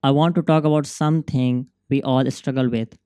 I want to talk about something we all struggle with,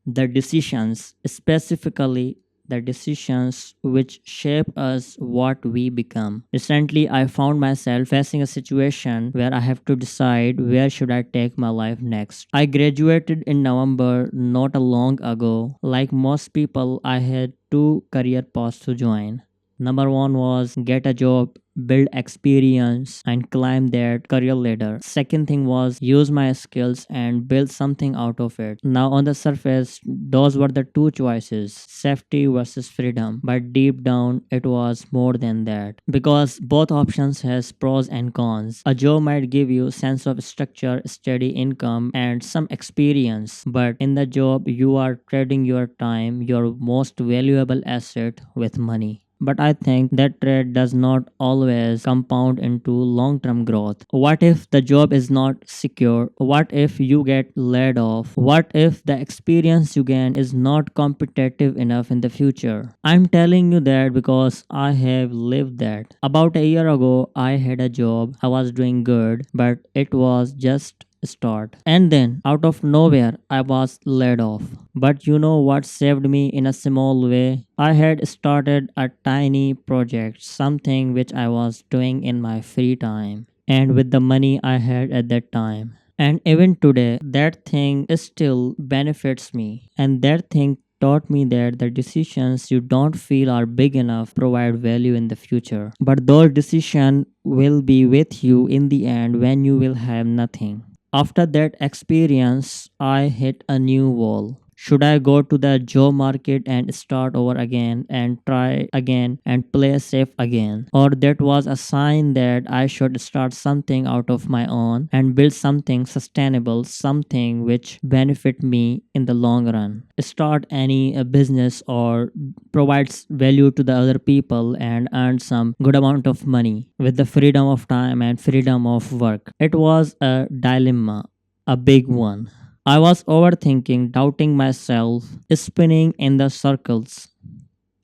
the decisions, specifically the decisions which shape us what we become. Recently, I found myself facing a situation where I have to decide where should I take my life next. I graduated in November not a long ago. Like most people, I had two career paths to join. Number one was get a job, build experience, and climb that career ladder. Second thing was use my skills and build something out of it. Now, on the surface, those were the two choices, safety versus freedom. But deep down, it was more than that. Because both options has pros and cons. A job might give you sense of structure, steady income, and some experience. But in the job, you are trading your time, your most valuable asset, with money. But I think that trade does not always compound into long term growth. What if the job is not secure? What if you get laid off? What if the experience you gain is not competitive enough in the future? I'm telling you that because I have lived that. About a year ago, I had a job. I was doing good, but it was just start. And then, out of nowhere, I was laid off. But you know what saved me in a small way? I had started a tiny project, something which I was doing in my free time and with the money I had at that time. And even today, that thing still benefits me. And that thing taught me that the decisions you don't feel are big enough provide value in the future. But those decisions will be with you in the end when you will have nothing. After that experience, I hit a new wall. Should I go to the job market and start over again and try again and play safe again? Or that was a sign that I should start something out of my own and build something sustainable, something which benefit me in the long run. Start any business or provides value to the other people and earn some good amount of money with the freedom of time and freedom of work. It was a dilemma, a big one. I was overthinking, doubting myself, spinning in the circles.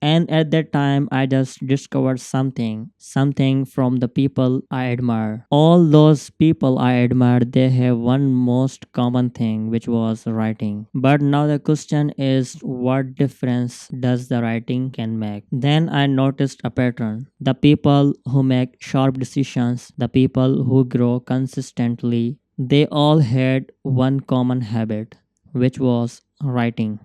And at that time, I just discovered something from the people I admire. All those people I admire, they have one most common thing, which was writing. But now the question is, what difference does the writing can make? Then I noticed a pattern. The people who make sharp decisions, the people who grow consistently, they all had one common habit, which was writing.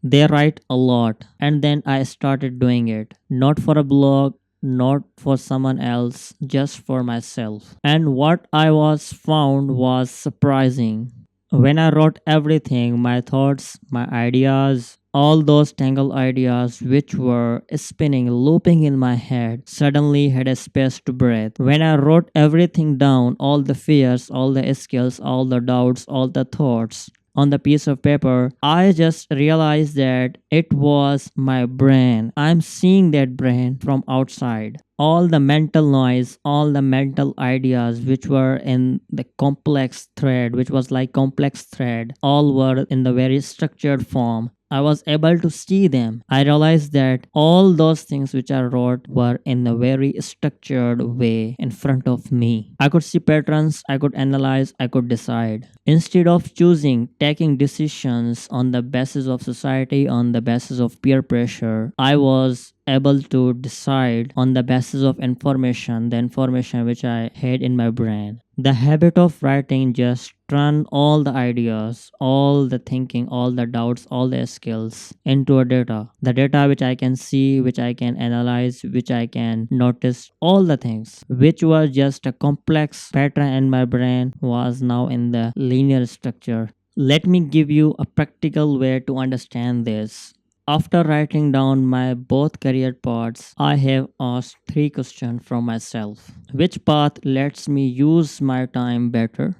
They write a lot, and then I started doing it. Not for a blog, not for someone else, just for myself. And what I was found was surprising. When I wrote everything, my thoughts, my ideas, all those tangled ideas which were spinning, looping in my head, suddenly had a space to breathe. When I wrote everything down, all the fears, all the skills, all the doubts, all the thoughts, on the piece of paper, I just realized that it was my brain. I'm seeing that brain from outside. All the mental noise, all the mental ideas which were in the complex thread, which was like complex thread, all were in the very structured form. I was able to see them. I realized that all those things which I wrote were in a very structured way in front of me. I could see patterns, I could analyze, I could decide. Instead of choosing, taking decisions on the basis of society, on the basis of peer pressure, I was able to decide on the basis of information, the information which I had in my brain. The habit of writing just turn all the ideas, all the thinking, all the doubts, all the skills into a data. The data which I can see, which I can analyze, which I can notice, all the things which was just a complex pattern in my brain was now in the linear structure. Let me give you a practical way to understand this. After writing down my both career paths, I have asked three questions from myself. Which path lets me use my time better?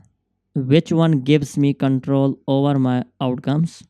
Which one gives me control over my outcomes?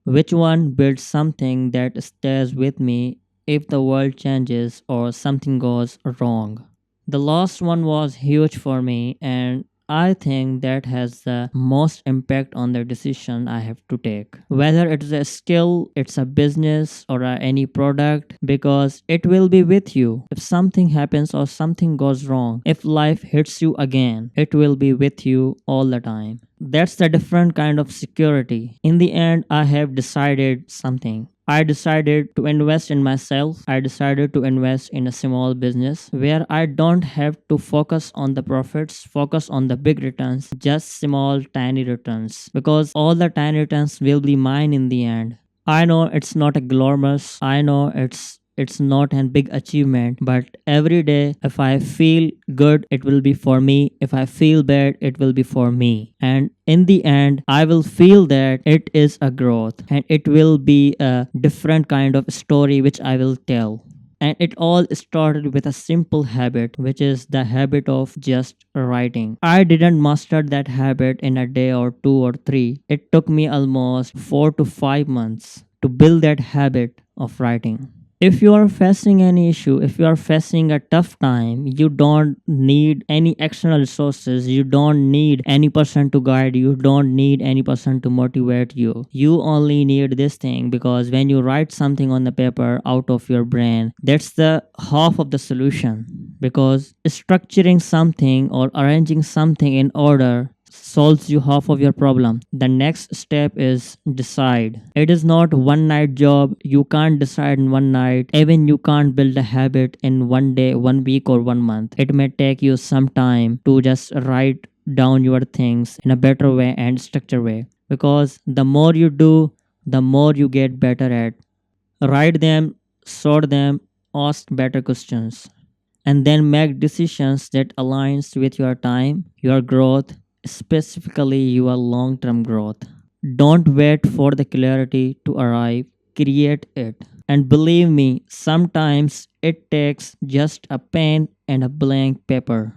Which one builds something that stays with me if the world changes or something goes wrong? The last one was huge for me, and I think that has the most impact on the decision I have to take. Whether it's a skill, it's a business, or any product, because it will be with you. If something happens or something goes wrong, if life hits you again, it will be with you all the time. That's the different kind of security. In the end, I have decided something. I decided to invest in myself. I decided to invest in a small business where I don't have to focus on the profits, focus on the big returns, just small, tiny returns. Because all the tiny returns will be mine in the end. I know it's not a glamorous. I know it's not a big achievement, but every day if I feel good, it will be for me. If I feel bad, it will be for me. And in the end, I will feel that it is a growth and it will be a different kind of story which I will tell. And it all started with a simple habit, which is the habit of just writing. I didn't master that habit in a day or two or three. It took me almost 4 to 5 months to build that habit of writing. If you are facing any issue, if you are facing a tough time, you don't need any external resources, you don't need any person to guide you, don't need any person to motivate you. You only need this thing, because when you write something on the paper out of your brain, that's the half of the solution. Because structuring something or arranging something in order solves you half of your problem. The next step is decide. It is not one night job. You can't decide in one night. Even you can't build a habit in one day, 1 week, or 1 month. It may take you some time to just write down your things in a better way and structured way. Because the more you do, the more you get better at. Write them, sort them, ask better questions, and then make decisions that aligns with your time, your growth, specifically your long-term growth. Don't wait for the clarity to arrive, create it. And believe me, sometimes it takes just a pen and a blank paper.